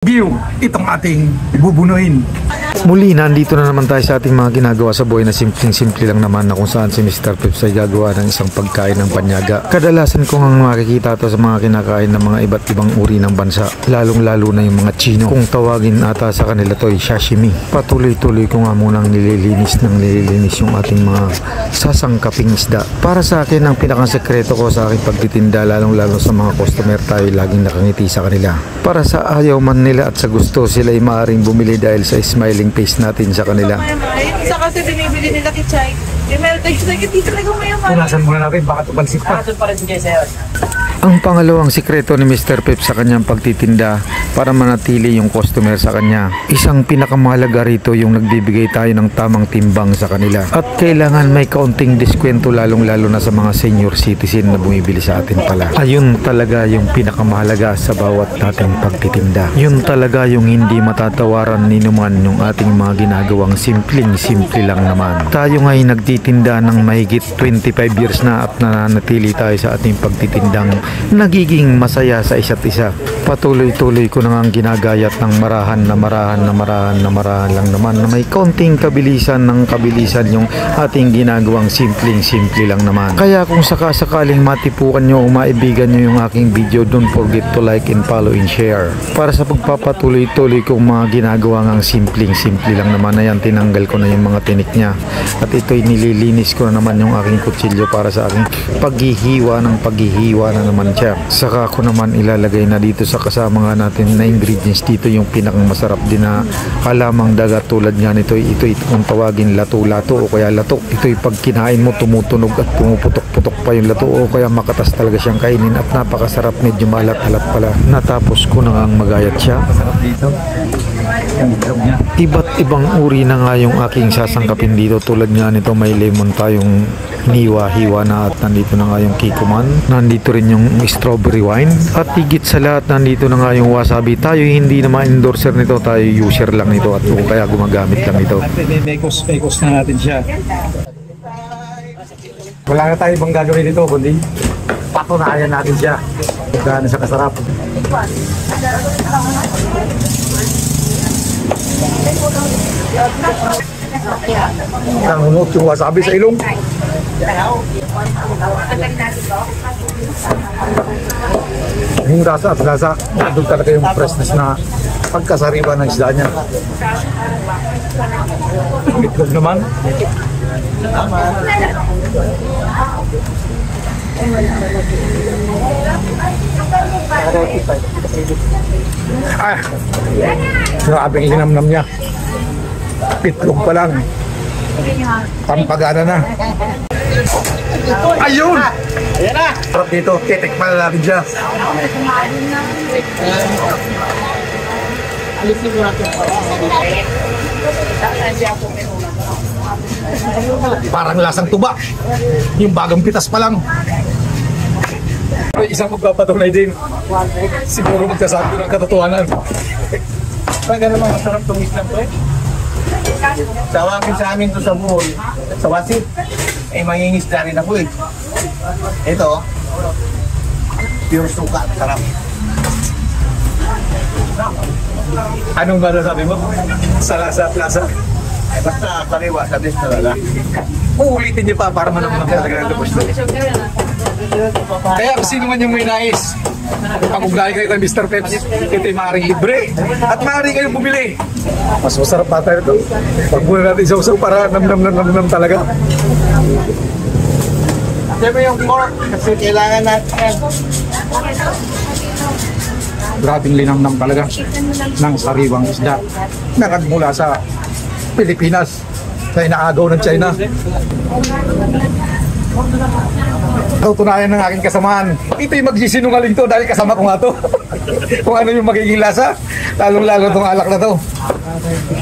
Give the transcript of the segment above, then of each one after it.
View, itong ating bubunuhin. Muli, nandito na naman tayo sa ating mga ginagawa sa buhay na simpleng-simple lang naman na kung saan si Mr. Peps ay gagawa ng isang pagkain ng panyaga. Kadalasan kong ang makikita ito sa mga kinakain ng mga iba't ibang uri ng bansa, lalong-lalo na yung mga Chino. Kung tawagin ata sa kanila to ay sashimi. Patuloy-tuloy ko nga munang nililinis yung ating mga sasangkaping isda. Para sa akin, ang pinakasekreto ko sa aking pagtitinda, lalong-lalo sa mga customer, tayo laging nakangiti sa kanila. Para sa ayaw man nila at sa gusto, sila ay maaaring bumili dahil sa smiling face natin sa kanila. Sa kasi binibili nila kichay. Meron tayo sa hindi talaga mayaman. Punasan muna natin, baka tumalsik pa. Ang pangalawang sikreto ni Mr. Pep sa kanyang pagtitinda para manatili yung customer sa kanya, isang pinakamahalaga rito yung nagbibigay tayo ng tamang timbang sa kanila. At kailangan may kaunting diskwento, lalong-lalo na sa mga senior citizen na bumibili sa atin pala. Ayun talaga yung pinakamahalaga sa bawat nating pagtitinda. Yun talaga yung hindi matatawaran ni naman yung ating mga ginagawang simpleng-simple lang naman. Tayo nga'y nagtitinda ng mahigit 25 years na at nananatili tayo sa ating pagtitindang nagiging masaya sa isa't isa. Patuloy-tuloy ko na nga ginagayat ng marahan lang naman na may kaunting kabilisan yung ating ginagawang simpleng-simple lang naman. Kaya kung sakasakaling matipukan nyo o maibigan nyo yung aking video, don't forget to like and follow and share. Para sa pagpapatuloy-tuloy kong mga ginagawa ng simpleng-simple lang naman, na yan, tinanggal ko na yung mga tinik niya. At ito'y nililinis ko na naman yung aking kutsilyo para sa aking paghihiwa na naman siya. Saka ko naman ilalagay na dito sa kasama nga natin na ingredients dito yung pinakang masarap din na halamang dagat tulad nga nito. Ito'y kung tawagin lato-lato o kaya lato. Ito'y pag kinain mo tumutunog at pumuputok-putok pa yung lato o kaya makatas talaga siyang kainin at napakasarap, medyo malat-alat pala. Natapos ko na ang magayat siya. Iba't ibang uri na nga yung aking sasangkapin dito. Tulad nga nito, may lemon tayong hiniwa-hiwa na at nandito na nga yung kikuman. Nandito rin yung strawberry wine. At higit sa lahat, nandito na nga yung wasabi. Tayo hindi naman endorser nito, tayo user lang nito at kaya gumagamit lang nito. Bekos na natin siya. Wala na tayo ibang gagawin dito, kundi patunayan natin siya kung gaano siya kasarap. Nangungot yung wasabi sa ilong. Yung rasa at lasa, doon talaga yung freshness na pagkasariwa ng isda niya. Itlog naman. Grabing linamnam niya. Itlog pa lang. Pampagana na. Ayun! Ayan na! Sarap dito, titikman na natin siya. Parang lasang tuba. Yung bagang pitas pa lang. Isang magpapatunay din. Siguro magkasabi ng katotohanan. Parang gano'n mga masarap tumis lang to eh. Tawagin sa amin to sa buhol, sa wasit. Eh, mangingisda rin ako eh. Ito, pure suka, sarap. Anong ba sabi mo? Sa lasa, plaza? Eh, basta kariwa, sa best talaga. Uulitin niyo pa para manamang talaga ng lubos to. Kaya kung sino man yung may nais, pag-ugali kayo kay Mr. Peps, ito'y maaaring libre at maaari kayong bumili. Mas masarap pa tayo ito. Pag muna natin isaw-saw para nam talaga. Siyempre yung pork kasi kailangan natin. Grabing linamnam talaga ng sariwang isda na nagmula sa Pilipinas sa inaagaw ng China. Tutunayan ng aking kasamaan. Ito'y magsisinungaling to dahil kasama ko nga to. Kung ano yung magiging lasa, lalong-lalo tong alak na to.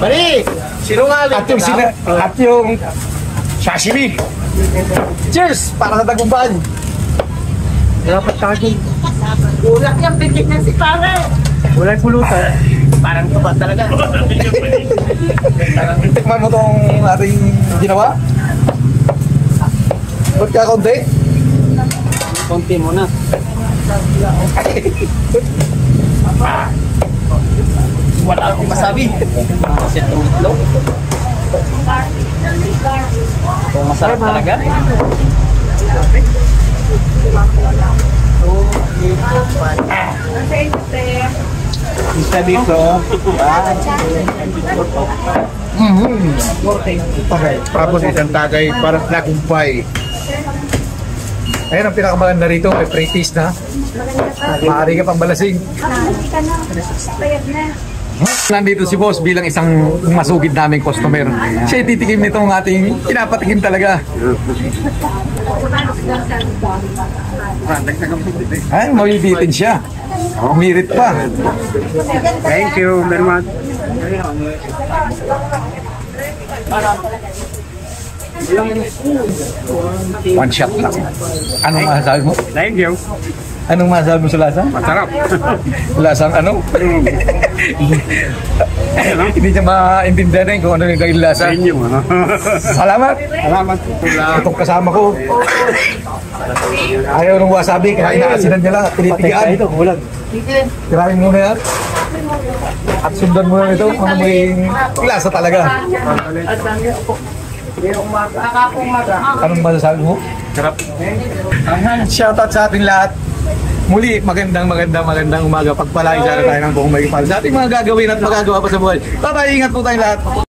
Bari! Sinungaling! At yung sashimi. Cheers! Para sa tagumpay. Dapat kagin. Ulak yung bigit na si pare. Wala yung pulutan. Parang tuba talaga. Tikman mo tong ating ginawa. Ba't ka konti? Konti muna. wasabi. Kasi itong itlog. Ito masarap talaga. Isa dito. Okay. Tapos isang tagay para nagumpay. Ayun ang pinakamaganda rito, may pre-taste na. Maaari ka pang balasing. Nandito si boss bilang isang masugid naming customer. Siya titikim nitong ating pinapatikim talaga. Ay, mabibitin siya. Umirit pa. Thank you very much. One shot lang. Anong masasabi mo? Thank you. Anong masasabi mo sa lasa? Masarap. Lasang ano? Hindi niya maintindihan kung ano yung kailang lasa. Inyo, ano? Salamat! Salamat. Itong kasama ko. Ayaw ng wasabi, kaya inaasinan niya lang at pinitigaan. Ito, kulang. Tirahin muna yan. At sundan mo na ito kung ano magiging lasa talaga. Anong masasabi mo? Sarap. Shoutout sa ating lahat. Muli, magandang umaga. Pagpalain sana tayo ng buong may kapal sa ating mga gagawin at magagawa pa sa buhay. Bye-bye, ingat po tayong lahat.